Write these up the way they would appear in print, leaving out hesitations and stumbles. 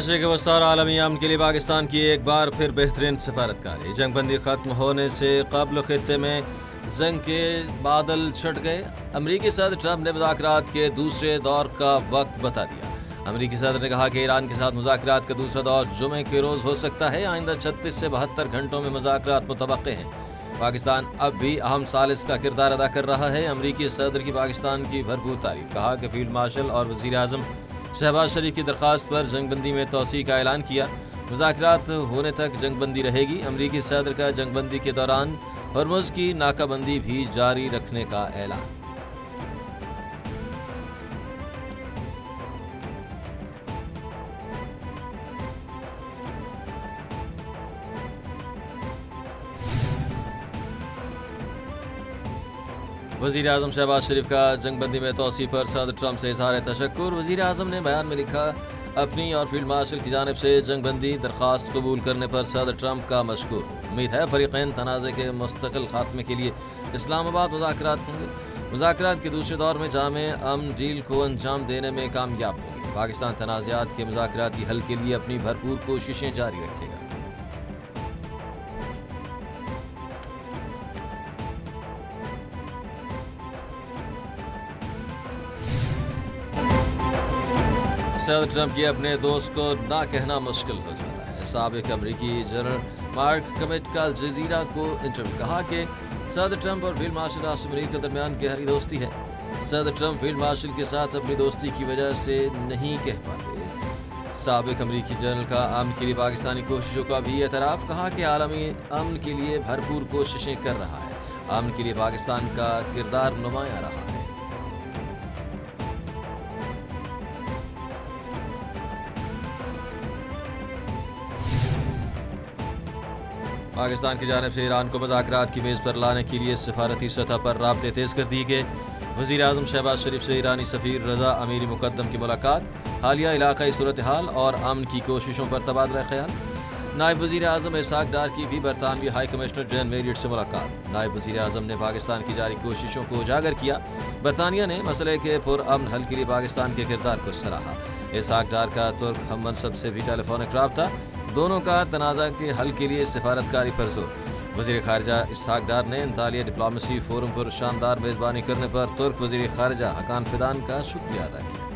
मशरिक़ वस्ती और आलमी अमन के लिए पाकिस्तान की एक बार फिर बेहतरीन सफारतकारी। जंग बंदी ख़त्म होने से कबल खित्ते में जंग के बादल छट गए। अमरीकी सदर ट्रंप ने मुज़ाकरात के दूसरे दौर का वक्त बता दिया। अमरीकी सदर ने कहा कि ईरान के साथ मुज़ाकरात का दूसरा दौर जुमे के रोज़ हो सकता है। आइंदा 36 से 72 घंटों में मुज़ाकरात मुतवक्के हैं। पाकिस्तान अब भी अहम सालिस का किरदार अदा कर रहा है। अमरीकी सदर की पाकिस्तान की भरपूर तारीफ। कहा कि फील्ड मार्शल और वज़ीर आज़म शहबाज शरीफ की दरख्वास्त पर जंगबंदी में तोसी का ऐलान किया। मुज़ाकरात होने तक जंगबंदी रहेगी। अमरीकी सदर का जंगबंदी के दौरान हरमुज़ की नाकाबंदी भी जारी रखने का ऐलान। वज़ीर आज़म शहबाज शरीफ का जंगबंदी में तोसी पर सदर ट्रंप से इज़हार तशक्कुर। वज़ीर आज़म ने बयान में लिखा, अपनी और फील्ड मार्शल की जानिब से जंगबंदी दरख्वास्त कबूल करने पर सदर ट्रंप का मशकूर। उम्मीद है फ़रीक़ैन तनाज़े के मुस्तक़िल ख़ात्मे के लिए इस्लामाबाद मुज़ाकरात होंगे। मुज़ाकरात के दूसरे दौर में जामे अमन डील को अंजाम देने में कामयाब होंगे। पाकिस्तान तनाज़ात के मुज़ाकराती हल के लिए अपनी भरपूर कोशिशें जारी रखेगा। सदर ट्रंप की अपने दोस्त को ना कहना मुश्किल हो जाता है। साबिक अमरीकी जनरल मार्क कमिट का अल जज़ीरा को इंटरव्यू। कहा कि सदर ट्रंप और फील्ड मार्शल आसिम मुनीर के दरमियान गहरी दोस्ती है। सदर ट्रंप फील्ड मार्शल के साथ अपनी दोस्ती की वजह से नहीं कह पाते। साबिक अमरीकी जनरल का अमन के लिए पाकिस्तानी कोशिशों का भी एतराफ़। कहा कि आलमी अमन के लिए भरपूर कोशिशें कर रहा है। अमन के लिए पाकिस्तान का किरदार नुमायां रहा है। पाकिस्तान की जानिब से ईरान को मुज़ाकरात की मेज़ पर लाने के लिए सफारती सतह पर राब्ते तेज़ कर दिए गए। वज़ीर आज़म शहबाज शरीफ से ईरानी सफ़ीर रज़ा अमीरी मुक़द्दम की मुलाकात। हालिया इलाक़ाई सूरत हाल और अमन की कोशिशों पर तबादला ख़याल। नायब वज़ीर आज़म इसहाक़ डार की भी बरतानवी हाई कमिश्नर जैन मेरिट से मुलाकात। नायब वज़ीर आज़म ने पाकिस्तान की जारी कोशिशों को उजागर किया। बरतानिया ने मसले के पुरअमन हल के लिए पाकिस्तान के किरदार को सराहा। इसहाक़ डार का तुर्क हम मनसब से भी टेलीफोनिक राब्ता। दोनों का तनाज़ा के हल के लिए सिफारतकारी पर जोर। वज़ीर ख़ारिजा इसहाक़ डार ने अंतालिया डिप्लोमेसी फोरम पर शानदार मेज़बानी करने पर तुर्क वज़ीर ख़ारिजा हकान फिदान का शुक्रिया अदा किया।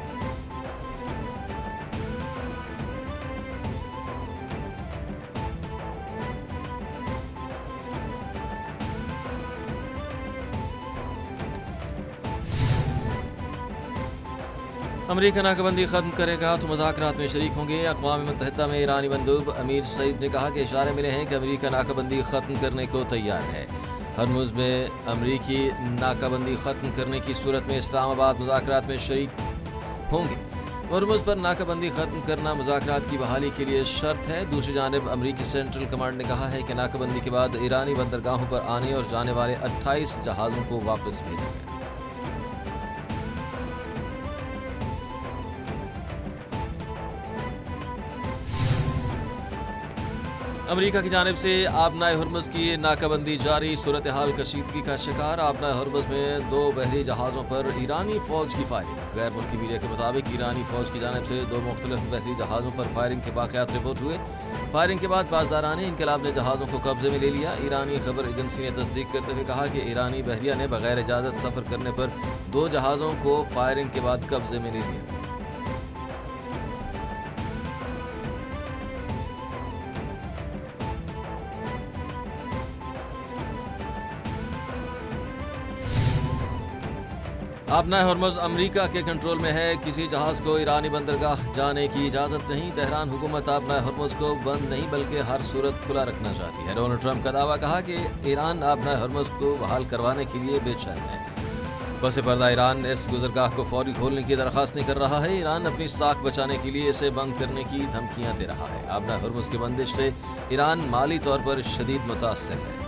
अमरीका नाकाबंदी ख़त्म करेगा तो मुज़ाकरात में शरीक होंगे। अक़वाम मुत्तहिदा में ईरानी मंदूब अमीर सईद ने कहा कि इशारे मिले हैं कि अमरीका नाकाबंदी ख़त्म करने को तैयार है। हरमुज़ में अमरीकी नाकाबंदी ख़त्म करने की सूरत में इस्लामाबाद मुज़ाकरात में शरीक होंगे। हरमुज़ पर नाकाबंदी ख़त्म करना मुज़ाकरात की बहाली के लिए शर्त है। दूसरी जानिब अमरीकी सेंट्रल कमांड ने कहा है कि नाकाबंदी के बाद ईरानी बंदरगाहों पर आने और जाने वाले 28 जहाज़ों को वापस भेजा गया। अमरीका की जानिब से आबनाए हरमुज़ की नाकाबंदी जारी। सूरत हाल कशीदगी का शिकार। आबनाए हरमुज़ में 2 बहरी जहाज़ों पर ईरानी फ़ौज की फायरिंग। गैर मुल्की मीडिया के मुताबिक ईरानी फ़ौज की जानिब से 2 मुख्तलिफ बहरी जहाज़ों पर फायरिंग के वाक़यात रिपोर्ट हुए। फायरिंग के बाद पासदाराने इनकलाब ने जहाज़ों को कब्जे में ले लिया। ईरानी खबर एजेंसी ने तस्दीक करते हुए कहा कि ईरानी बहरिया ने बगैर इजाज़त सफ़र करने पर 2 जहाज़ों को फायरिंग के बाद कब्जे में ले लिया। आबनाए हरमुज़ अमरीका के कंट्रोल में है। किसी जहाज़ को ईरानी बंदरगाह जाने की इजाज़त नहीं। तेहरान हुकूमत आबनाए हरमुज़ को बंद नहीं बल्कि हर सूरत खुला रखना चाहती है। डोनाल्ड ट्रंप का दावा। कहा कि ईरान आबनाए हरमुज़ को बहाल करवाने के लिए बेचैन है। पस पर्दा ईरान इस गुज़रगाह को फौरी खोलने की दरख्वास्त नहीं कर रहा है। ईरान अपनी साख बचाने के लिए इसे बंद करने की धमकियाँ दे रहा है। आबनाए हरमुज़ की बंदिश से ईरान माली तौर पर शदीद मुतासिर है।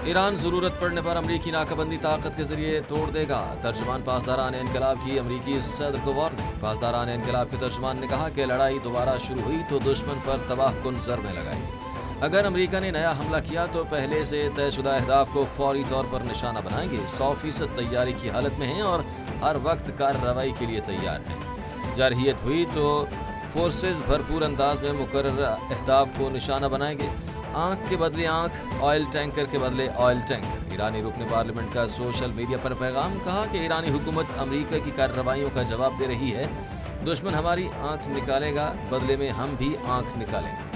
ईरान ज़रूरत पड़ने पर अमरीकी नाकाबंदी ताकत के जरिए तोड़ देगा। तर्जुमान पासदारान इनकलाब की अमरीकी सदर को वार्निंग। पासदारान इनकलाब के तर्जुमान ने कहा कि लड़ाई दोबारा शुरू हुई तो दुश्मन पर तबाह कुन ज़रबें लगाएंगे। اگر امریکہ نے نیا حملہ کیا تو پہلے سے طے شدہ اہداف کو فوری طور پر نشانہ بنائیں گے، 100% تیاری کی حالت میں ہیں اور ہر وقت کارروائی کے لیے تیار ہیں۔ جارحیت ہوئی تو فورسز بھرپور انداز میں مقررہ اہداف کو نشانہ بنائیں گے، آنکھ کے بدلے آنکھ، آئل ٹینکر کے بدلے آئل ٹینکر۔ ایرانی رکن پارلیمنٹ کا سوشل میڈیا پر پیغام، کہا کہ ایرانی حکومت امریکہ کی کارروائیوں کا جواب دے رہی ہے، دشمن ہماری آنکھ نکالے گا، بدلے میں ہم بھی آنکھ نکالیں گے۔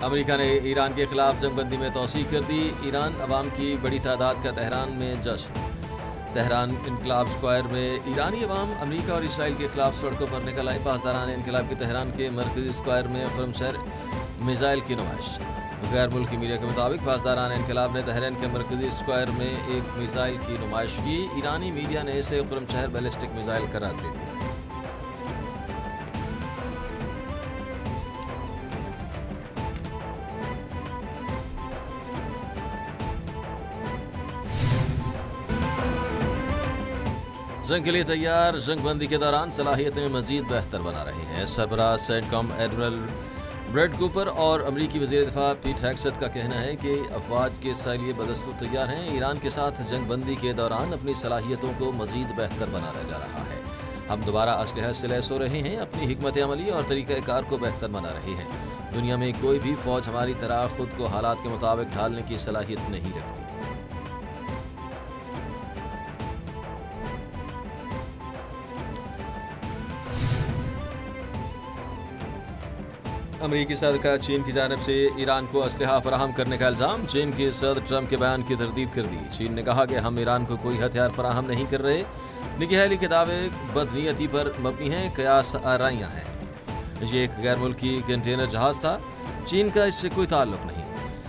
امریکہ نے ایران کے خلاف جنگ بندی میں توسیع کر دی، ایران عوام کی بڑی تعداد کا تہران میں جشن۔ تہران انقلاب اسکوائر میں ایرانی عوام امریکہ اور اسرائیل کے خلاف سڑکوں پر نکل آئے۔ پاسداران انقلاب کی تہران کے مرکزی اسکوائر میں خرم شہر میزائل کی نمائش۔ غیر ملکی میڈیا کے مطابق پاسداران انقلاب نے تہران کے مرکزی اسکوائر میں ایک میزائل کی نمائش کی۔ ایرانی میڈیا نے اسے خرم شہر بیلسٹک میزائل قرار دے دیا۔ جنگ کے لیے تیار، جنگ بندی کے دوران صلاحیتیں مزید بہتر بنا رہے ہیں۔ سربراہ سینٹ کام ایڈمرل بریڈ کوپر اور امریکی وزیر دفاع پیٹ ہیگسٹ کا کہنا ہے کہ افواج کے لیے بدستور تیار ہیں۔ ایران کے ساتھ جنگ بندی کے دوران اپنی صلاحیتوں کو مزید بہتر بنایا جا رہا ہے۔ ہم دوبارہ اسلحہ سے لیس ہو رہے ہیں، اپنی حکمت عملی اور طریقہ کار کو بہتر بنا رہے ہیں۔ دنیا میں کوئی بھی فوج ہماری طرح خود کو حالات کے مطابق ڈھالنے کی صلاحیت نہیں رکھتی۔ امریکی صدر کا چین کی جانب سے ایران کو اسلحہ فراہم کرنے کا الزام، چین کے صدر ٹرمپ کے بیان کی تردید کر دی۔ چین نے کہا کہ ہم ایران کو کوئی ہتھیار فراہم نہیں کر رہے۔ نکی ہیلی کے دعوے بدنیتی پر مبنی ہیں، قیاس آرائیاں ہیں۔ یہ ایک غیر ملکی کنٹینر جہاز تھا، چین کا اس سے کوئی تعلق نہیں۔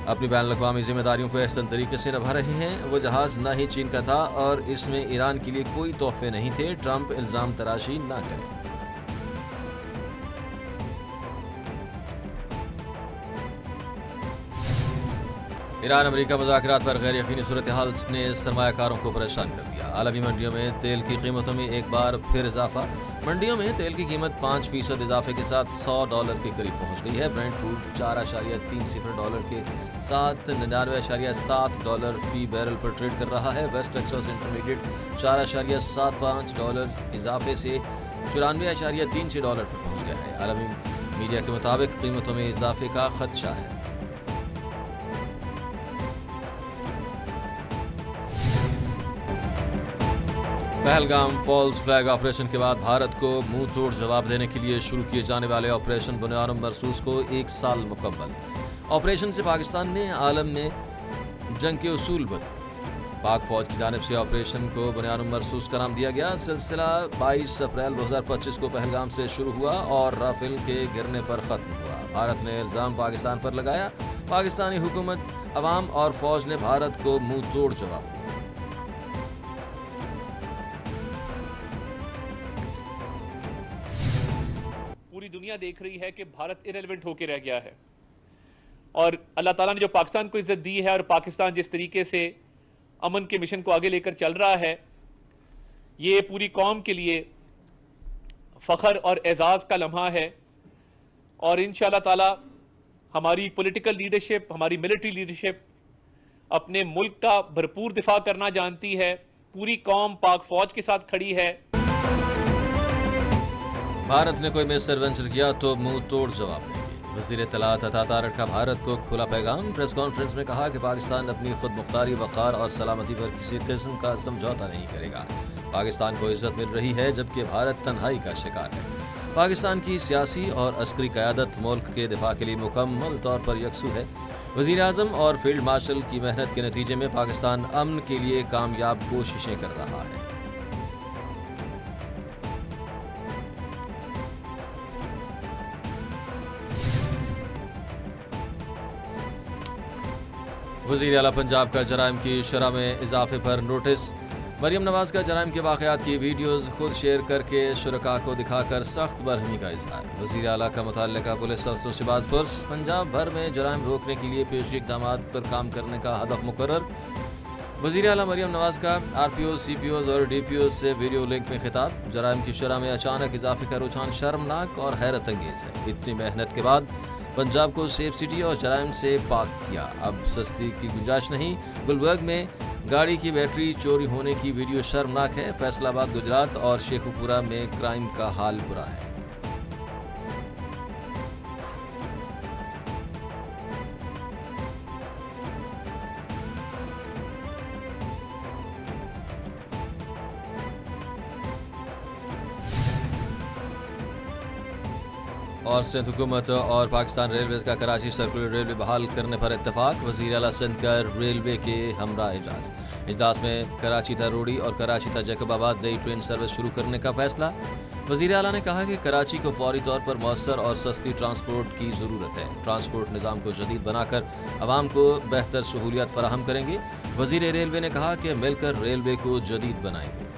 اپنی بین الاقوامی ذمہ داریوں کو احسن طریقے سے نبھا رہے ہیں۔ وہ جہاز نہ ہی چین کا تھا اور اس میں ایران کے لیے کوئی تحفے نہیں تھے۔ ٹرمپ الزام تراشی نہ کریں۔ ایران امریکہ مذاکرات پر غیر یقینی صورتحال نے سرمایہ کاروں کو پریشان کر دیا۔ عالمی منڈیوں میں تیل کی قیمتوں میں ایک بار پھر اضافہ۔ منڈیوں میں تیل کی قیمت 5% اضافے کے ساتھ $100 کے قریب پہنچ گئی ہے۔ برینٹ کروڈ $4.30 کے ساتھ $99.7 فی بیرل پر ٹریڈ کر رہا ہے۔ ویسٹ ٹیکساس انٹرمیڈیٹ $4.75 اضافے سے $94.36 پر پہنچ گیا ہے۔ عالمی میڈیا کے مطابق قیمتوں میں اضافے کا خدشہ ہے۔ پہلگام فالز فلیگ آپریشن کے بعد بھارت کو منہ توڑ جواب دینے کے لیے شروع کیے جانے والے آپریشن بنیاد مرصوص کو 1 سال مکمل۔ آپریشن سے پاکستان نے عالم میں جنگ کے اصول بدلے۔ پاک فوج کی جانب سے آپریشن کو بنیاد مرصوص قرار دیا گیا۔ سلسلہ 22 اپریل 2025 کو پہلگام سے شروع ہوا اور رافیل کے گرنے پر ختم ہوا۔ بھارت نے الزام پاکستان پر لگایا۔ پاکستانی حکومت، عوام اور فوج نے بھارت کو منہ توڑ جواب دیا۔ پوری دنیا دیکھ رہی ہے کہ بھارت ایریلیونٹ ہو کے رہ گیا ہے، اور اللہ تعالیٰ نے جو پاکستان کو عزت دی ہے اور پاکستان جس طریقے سے امن کے مشن کو آگے لے کر چل رہا ہے، یہ پوری قوم کے لیے فخر اور اعزاز کا لمحہ ہے۔ اور انشاءاللہ تعالیٰ ہماری پولیٹیکل لیڈرشپ، ہماری ملٹری لیڈرشپ اپنے ملک کا بھرپور دفاع کرنا جانتی ہے۔ پوری قوم پاک فوج کے ساتھ کھڑی ہے۔ بھارت نے کوئی میسر وینچر کیا تو منہ توڑ جواب دیں گے۔ وزیر اطلاعات عطا تارڑ کا بھارت کو کھلا پیغام۔ پریس کانفرنس میں کہا کہ پاکستان اپنی خود مختاری، وقار اور سلامتی پر کسی قسم کا سمجھوتا نہیں کرے گا۔ پاکستان کو عزت مل رہی ہے جبکہ بھارت تنہائی کا شکار ہے۔ پاکستان کی سیاسی اور عسکری قیادت ملک کے دفاع کے لیے مکمل طور پر یکسو ہے۔ وزیر اعظم اور فیلڈ مارشل کی محنت کے نتیجے میں پاکستان امن کے لیے کامیاب کوششیں کر رہا ہے۔ وزیر اعلیٰ پنجاب کا جرائم کی شرح میں اضافے پر نوٹس۔ مریم نواز کا جرائم کے واقعات کی ویڈیوز خود شیئر کر کے شرکاء کو دکھا کر سخت برہمی کا اظہار۔ وزیر اعلیٰ کا متعلقہ پولیس افسروں سے باز پرس۔ پنجاب بھر میں جرائم روکنے کے لیے پیشگی اقدامات پر کام کرنے کا ہدف مقرر۔ वज़ीर आला मरियम नवाज का RPO, CPOs और DPOs से वीडियो लिंक में खिताब। जराइम की शरह में अचानक इजाफे का रुझान शर्मनाक और हैरत अंगेज है। इतनी मेहनत के बाद पंजाब को सेफ सिटी और जराइम से पाक किया, अब सस्ती की गुंजाइश नहीं। गुलबर्ग में गाड़ी की बैटरी चोरी होने की वीडियो शर्मनाक है। फैसलाबाद गुजरात और शेखुपुरा में क्राइम का हाल बुरा है। और सिंध हुकूमत और पाकिस्तान रेलवे का कराची सर्कुलर रेलवे बहाल करने पर इत्तेफाक। वज़ीर आला सिंध का रेलवे के हमरा इजलास में कराची था रोडी और कराची था जैकबाबाद नई ट्रेन सर्विस शुरू करने का फैसला। वज़ीर आला ने कहा कि कराची को फौरी तौर पर मौसर और सस्ती ट्रांसपोर्ट की ज़रूरत है। ट्रांसपोर्ट निज़ाम को जदीद बनाकर आवाम को बेहतर सहूलियत फराहम करेंगे। वज़ीर रेलवे ने कहा कि मिलकर रेलवे को जदीद बनाएंगे।